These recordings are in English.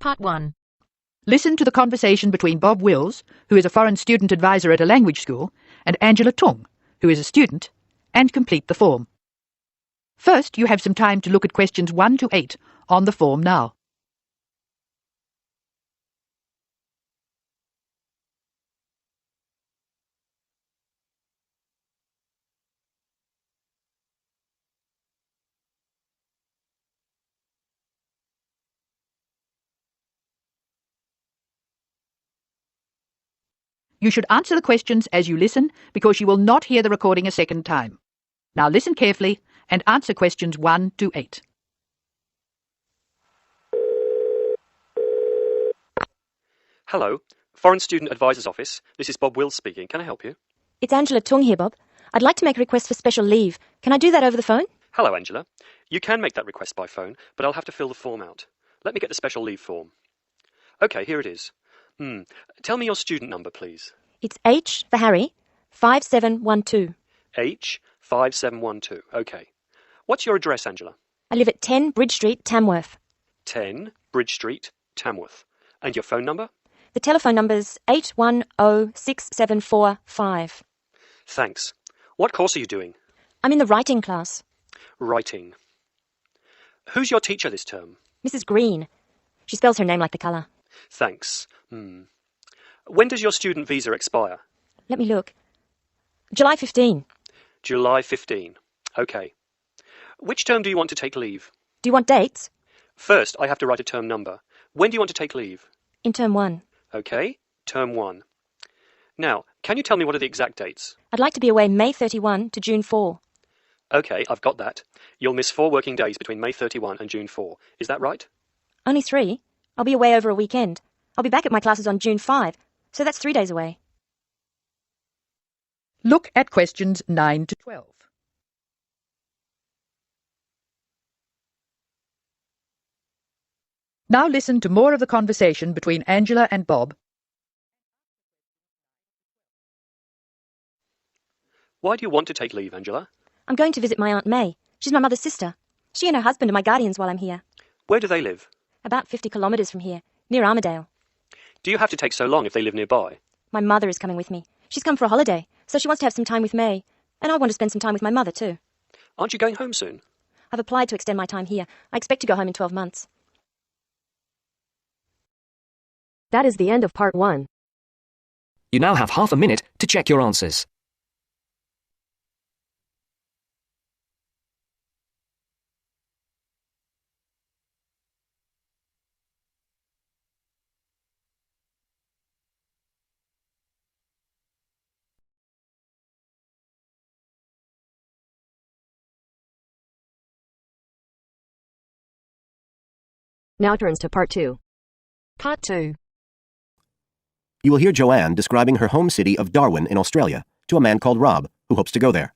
Part 1. Listen to the conversation between Bob Wills, who is a foreign student advisor at a language school, and Angela Tung, who is a student, and complete the form. First, you have some time to look at questions 1 to 8 on the form now. You should answer the questions as you listen because you will not hear the recording a second time. Now listen carefully and answer questions 1 to 8. Hello, Foreign Student Advisor's Office. This is Bob Wills speaking. Can I help you? It's Angela Tung here, Bob. I'd like to make a request for special leave. Can I do that over the phone? Hello, Angela. You can make that request by phone, but I'll have to fill the form out. Let me get the special leave form. OK, here it is. Tell me your student number, please. It's H for Harry, 5712. H5712. OK. What's your address, Angela? I live at 10 Bridge Street, Tamworth. 10 Bridge Street, Tamworth. And your phone number? The telephone number's 8106745. Thanks. What course are you doing? I'm in the writing class. Writing. Who's your teacher this term? Mrs. Green. She spells her name like the colour. Thanks. When does your student visa expire? Let me look. July 15. July 15. OK. Which term do you want to take leave? Do you want dates? First, I have to write a term number. When do you want to take leave? In term 1. OK, term 1. Now, can you tell me what are the exact dates? I'd like to be away May 31 to June 4. OK, I've got that. You'll miss 4 working days between May 31 and June 4. Is that right? Only 3. I'll be away over a weekend. I'll be back at my classes on June 5, so that's 3 days away. Look at questions 9 to 12. Now listen to more of the conversation between Angela and Bob. Why do you want to take leave, Angela? I'm going to visit my Aunt May. She's my mother's sister. She and her husband are my guardians while I'm here. Where do they live? About 50 kilometres from here, near Armidale. Do you have to take so long if they live nearby? My mother is coming with me. She's come for a holiday, so she wants to have some time with May. And I want to spend some time with my mother too. Aren't you going home soon? I've applied to extend my time here. I expect to go home in 12 months. That is the end of Part 1. You now have half a minute to check your answers. Now turns to Part 2. Part 2. You will hear Joanne describing her home city of Darwin in Australia to a man called Rob, who hopes to go there.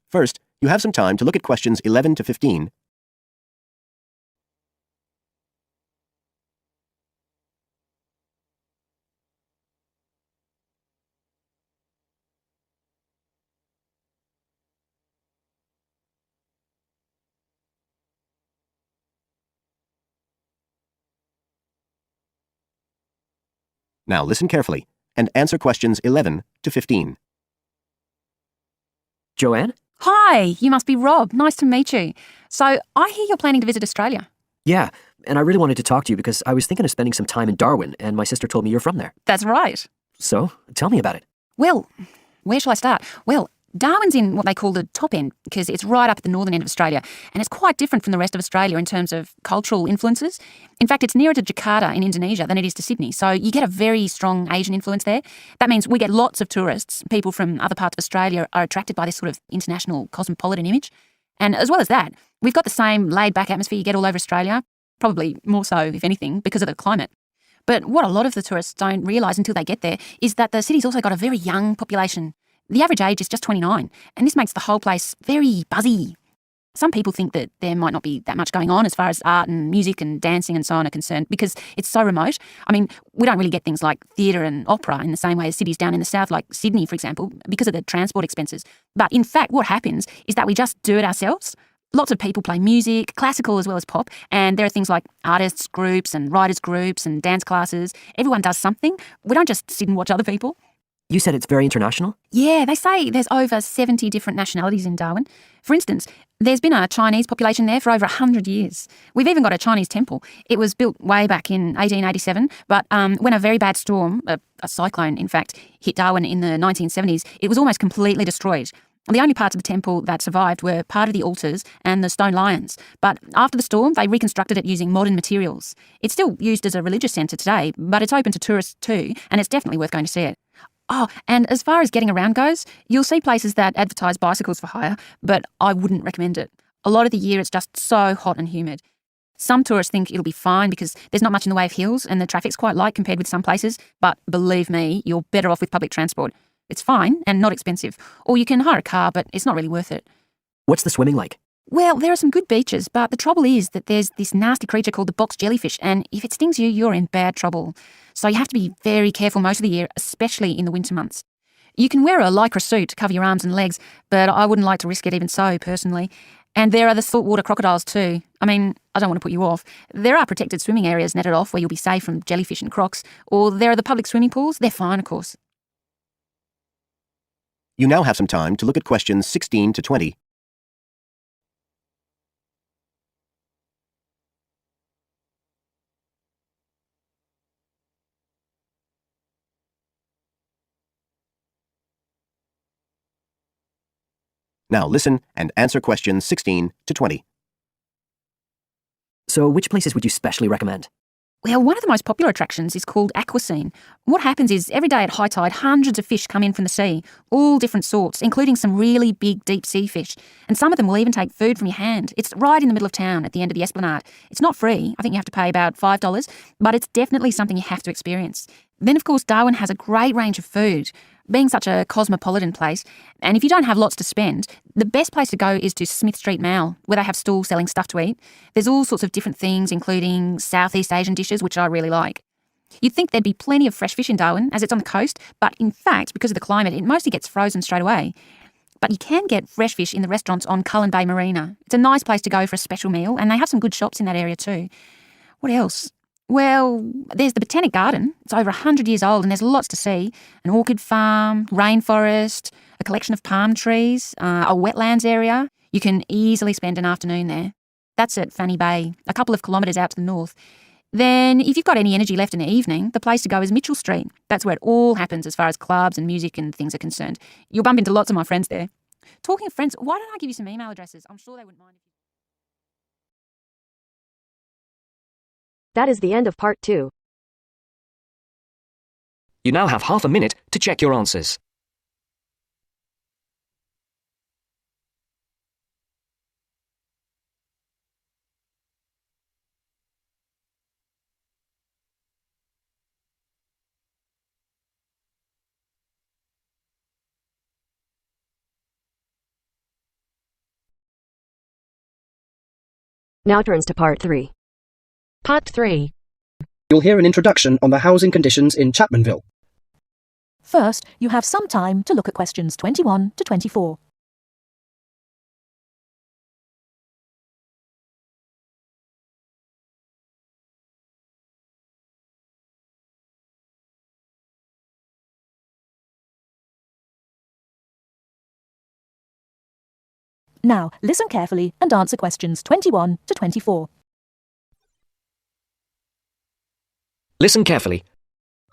First, you have some time to look at questions 11 to 15. Now listen carefully and answer questions 11 to 15. Joanne? Hi, you must be Rob. Nice to meet you. So, I hear you're planning to visit Australia. Yeah, and I really wanted to talk to you because I was thinking of spending some time in Darwin, and my sister told me you're from there. That's right. So, tell me about it. Well, where shall I start? Well, Darwin's in what they call the top end because it's right up at the northern end of Australia and it's quite different from the rest of Australia in terms of cultural influences. In fact, it's nearer to Jakarta in Indonesia than it is to Sydney, so you get a very strong Asian influence there. That means we get lots of tourists. People from other parts of Australia are attracted by this sort of international cosmopolitan image. And as well as that, we've got the same laid-back atmosphere you get all over Australia, probably more so, if anything, because of the climate. But what a lot of the tourists don't realise until they get there is that the city's also got a very young population. The average age is just 29, and this makes the whole place very buzzy. Some people think that there might not be that much going on as far as art and music and dancing and so on are concerned because it's so remote. I mean, we don't really get things like theatre and opera in the same way as cities down in the south, like Sydney, for example, because of the transport expenses. But in fact, what happens is that we just do it ourselves. Lots of people play music, classical as well as pop, and there are things like artists groups and writers groups and dance classes. Everyone does something. We don't just sit and watch other people. You said it's very international? Yeah, they say there's over 70 different nationalities in Darwin. For instance, there's been a Chinese population there for over 100 years. We've even got a Chinese temple. It was built way back in 1887, but when a very bad storm, a cyclone in fact, hit Darwin in the 1970s, it was almost completely destroyed. The only parts of the temple that survived were part of the altars and the stone lions. But after the storm, they reconstructed it using modern materials. It's still used as a religious centre today, but it's open to tourists too, and it's definitely worth going to see it. Oh, and as far as getting around goes, you'll see places that advertise bicycles for hire, but I wouldn't recommend it. A lot of the year it's just so hot and humid. Some tourists think it'll be fine because there's not much in the way of hills and the traffic's quite light compared with some places, but believe me, you're better off with public transport. It's fine and not expensive. Or you can hire a car, but it's not really worth it. What's the swimming like? Well, there are some good beaches, but the trouble is that there's this nasty creature called the box jellyfish, and if it stings you, you're in bad trouble. So you have to be very careful most of the year, especially in the winter months. You can wear a lycra suit to cover your arms and legs, but I wouldn't like to risk it even so, personally. And there are the saltwater crocodiles too. I mean, I don't want to put you off. There are protected swimming areas netted off where you'll be safe from jellyfish and crocs, or there are the public swimming pools. They're fine, of course. You now have some time to look at questions 16 to 20. Now listen and answer questions 16 to 20. So which places would you specially recommend? Well, one of the most popular attractions is called Aquascene. What happens is every day at high tide, hundreds of fish come in from the sea, all different sorts, including some really big deep sea fish. And some of them will even take food from your hand. It's right in the middle of town at the end of the esplanade. It's not free. I think you have to pay about $5, but it's definitely something you have to experience. Then, of course, Darwin has a great range of food. Being such a cosmopolitan place, and if you don't have lots to spend, the best place to go is to Smith Street Mall, where they have stalls selling stuff to eat. There's all sorts of different things, including Southeast Asian dishes, which I really like. You'd think there'd be plenty of fresh fish in Darwin, as it's on the coast, but in fact, because of the climate, it mostly gets frozen straight away. But you can get fresh fish in the restaurants on Cullen Bay Marina. It's a nice place to go for a special meal, and they have some good shops in that area too. What else? Well, there's the Botanic Garden. It's over 100 years old and there's lots to see. An orchid farm, rainforest, a collection of palm trees, a wetlands area. You can easily spend an afternoon there. That's at Fanny Bay, a couple of kilometres out to the north. Then, if you've got any energy left in the evening, the place to go is Mitchell Street. That's where it all happens as far as clubs and music and things are concerned. You'll bump into lots of my friends there. Talking of friends, why don't I give you some email addresses? I'm sure they wouldn't mind. That is the end of part 2. You now have half a minute to check your answers. Now turns to part 3. Part 3. You'll hear an introduction on the housing conditions in Chapmanville. First, you have some time to look at questions 21 to 24. Now, listen carefully and answer questions 21 to 24. Listen carefully.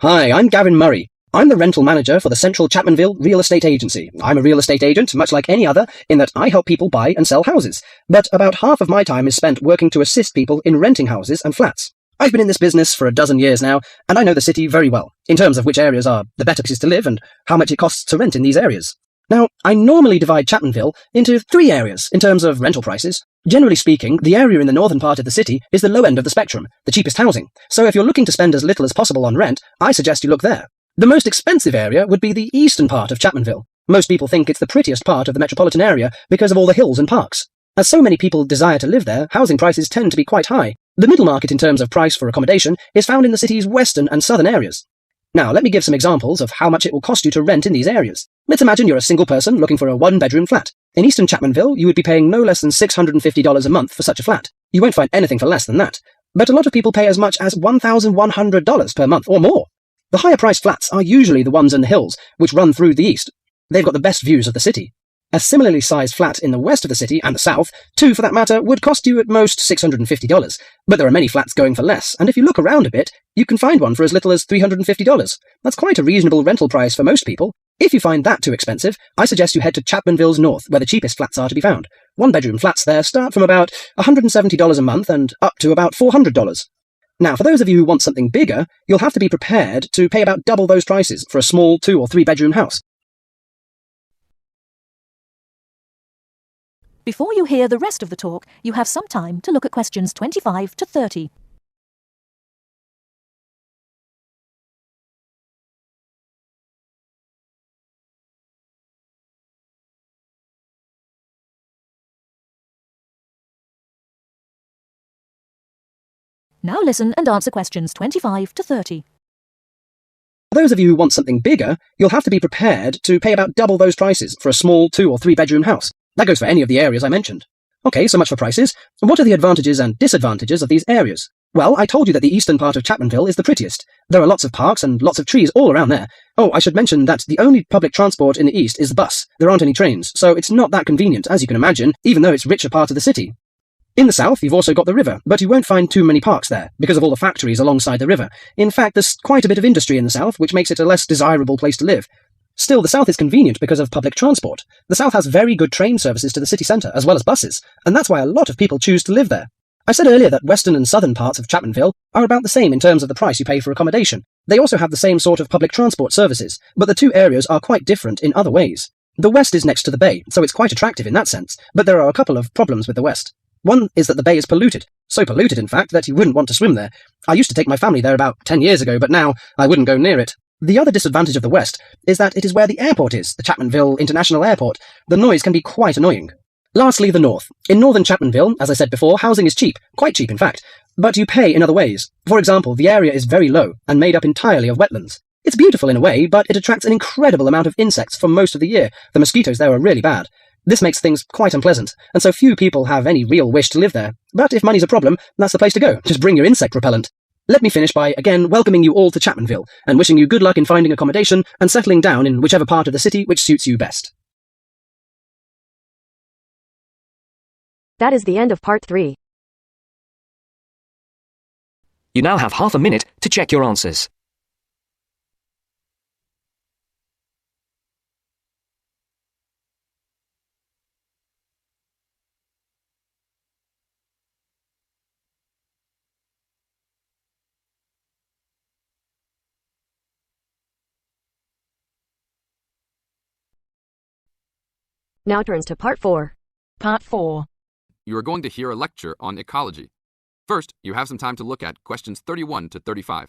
Hi, I'm Gavin Murray. I'm the rental manager for the Central Chapmanville Real Estate Agency. I'm a real estate agent, much like any other, in that I help people buy and sell houses. But about half of my time is spent working to assist people in renting houses and flats. I've been in this business for a dozen years now, and I know the city very well, in terms of which areas are the better places to live and how much it costs to rent in these areas. Now, I normally divide Chapmanville into 3 areas in terms of rental prices. Generally speaking, the area in the northern part of the city is the low end of the spectrum, the cheapest housing. So if you're looking to spend as little as possible on rent, I suggest you look there. The most expensive area would be the eastern part of Chapmanville. Most people think it's the prettiest part of the metropolitan area because of all the hills and parks. As so many people desire to live there, housing prices tend to be quite high. The middle market in terms of price for accommodation is found in the city's western and southern areas. Now, let me give some examples of how much it will cost you to rent in these areas. Let's imagine you're a single person looking for a one-bedroom flat. In Eastern Chapmanville, you would be paying no less than $650 a month for such a flat. You won't find anything for less than that. But a lot of people pay as much as $1,100 per month or more. The higher-priced flats are usually the ones in the hills, which run through the east. They've got the best views of the city. A similarly sized flat in the west of the city, and the south, too for that matter, would cost you at most $650. But there are many flats going for less, and if you look around a bit, you can find one for as little as $350. That's quite a reasonable rental price for most people. If you find that too expensive, I suggest you head to Chapmanville's north, where the cheapest flats are to be found. One-bedroom flats there start from about $170 a month and up to about $400. Now, for those of you who want something bigger, you'll have to be prepared to pay about double those prices for a small 2- or 3-bedroom house. Before you hear the rest of the talk, you have some time to look at questions 25 to 30. Now listen and answer questions 25 to 30. For those of you who want something bigger, you'll have to be prepared to pay about double those prices for a small 2- or 3-bedroom house. That goes for any of the areas I mentioned. Okay, so much for prices. What are the advantages and disadvantages of these areas? Well, I told you that the eastern part of Chapmanville is the prettiest. There are lots of parks and lots of trees all around there. Oh, I should mention that the only public transport in the east is the bus. There aren't any trains, so it's not that convenient, as you can imagine, even though it's a richer part of the city. In the south, you've also got the river, but you won't find too many parks there, because of all the factories alongside the river. In fact, there's quite a bit of industry in the south, which makes it a less desirable place to live. Still, the south is convenient because of public transport. The south has very good train services to the city centre, as well as buses, and that's why a lot of people choose to live there. I said earlier that western and southern parts of Chapmanville are about the same in terms of the price you pay for accommodation. They also have the same sort of public transport services, but the two areas are quite different in other ways. The west is next to the bay, so it's quite attractive in that sense, but there are a couple of problems with the west. One is that the bay is polluted. So polluted, in fact, that you wouldn't want to swim there. I used to take my family there about 10 years ago, but now I wouldn't go near it. The other disadvantage of the west is that it is where the airport is, the Chapmanville International Airport. The noise can be quite annoying. Lastly, the north. In northern Chapmanville, as I said before, housing is cheap, quite cheap in fact, but you pay in other ways. For example, the area is very low and made up entirely of wetlands. It's beautiful in a way, but it attracts an incredible amount of insects for most of the year. The mosquitoes there are really bad. This makes things quite unpleasant, and so few people have any real wish to live there. But if money's a problem, that's the place to go. Just bring your insect repellent. Let me finish by again welcoming you all to Chapmanville, and wishing you good luck in finding accommodation and settling down in whichever part of the city which suits you best. That is the end of part 3. You now have half a minute to check your answers. Now turns to part 4. Part 4. You are going to hear a lecture on ecology. First, you have some time to look at questions 31 to 35.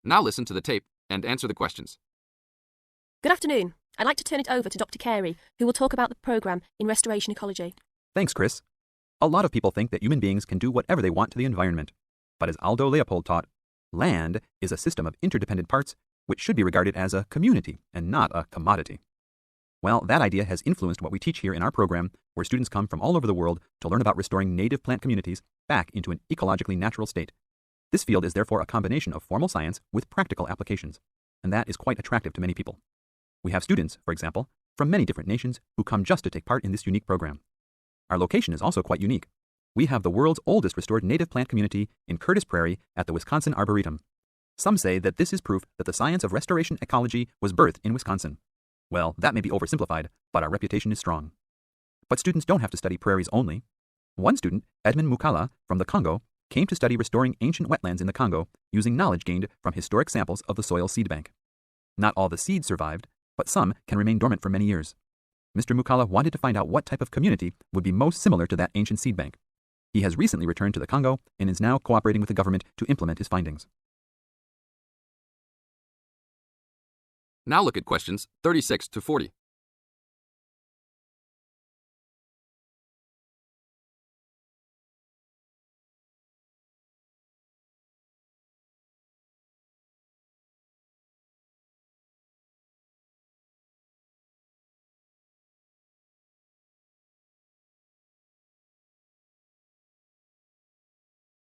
Now listen to the tape and answer the questions. Good afternoon. I'd like to turn it over to Dr. Carey, who will talk about the programme in restoration ecology. Thanks, Chris. A lot of people think that human beings can do whatever they want to the environment. But as Aldo Leopold taught, land is a system of interdependent parts which should be regarded as a community and not a commodity. Well, that idea has influenced what we teach here in our program, where students come from all over the world to learn about restoring native plant communities back into an ecologically natural state. This field is therefore a combination of formal science with practical applications, and that is quite attractive to many people. We have students, for example, from many different nations who come just to take part in this unique program. Our location is also quite unique. We have the world's oldest restored native plant community in Curtis Prairie at the Wisconsin Arboretum. Some say that this is proof that the science of restoration ecology was birthed in Wisconsin. Well, that may be oversimplified, but our reputation is strong. But students don't have to study prairies only. One student, Edmund Mukala from the Congo, came to study restoring ancient wetlands in the Congo using knowledge gained from historic samples of the soil seed bank. Not all the seeds survived, but some can remain dormant for many years. Mr. Mukala wanted to find out what type of community would be most similar to that ancient seed bank. He has recently returned to the Congo and is now cooperating with the government to implement his findings. Now look at questions 36 to 40.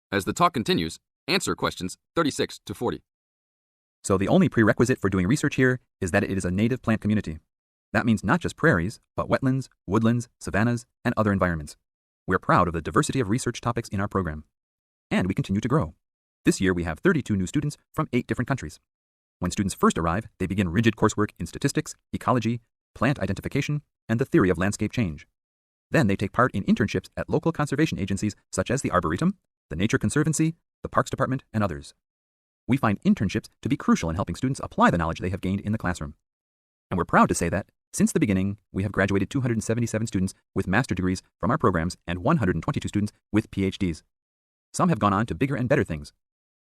As the talk continues, answer questions 36 to 40. So the only prerequisite for doing research here is that it is a native plant community. That means not just prairies, but wetlands, woodlands, savannas, and other environments. We're proud of the diversity of research topics in our program. And we continue to grow. This year we have 32 new students from 8 different countries. When students first arrive, they begin rigid coursework in statistics, ecology, plant identification, and the theory of landscape change. Then they take part in internships at local conservation agencies such as the Arboretum, the Nature Conservancy, the Parks Department, and others. We find internships to be crucial in helping students apply the knowledge they have gained in the classroom. And we're proud to say that, since the beginning, we have graduated 277 students with master degrees from our programs and 122 students with PhDs. Some have gone on to bigger and better things.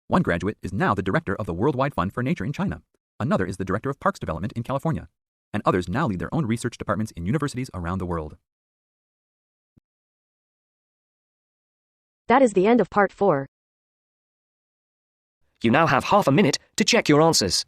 One graduate is now the director of the Worldwide Fund for Nature in China. Another is the director of Parks Development in California. And others now lead their own research departments in universities around the world. That is the end of part 4. You now have half a minute to check your answers.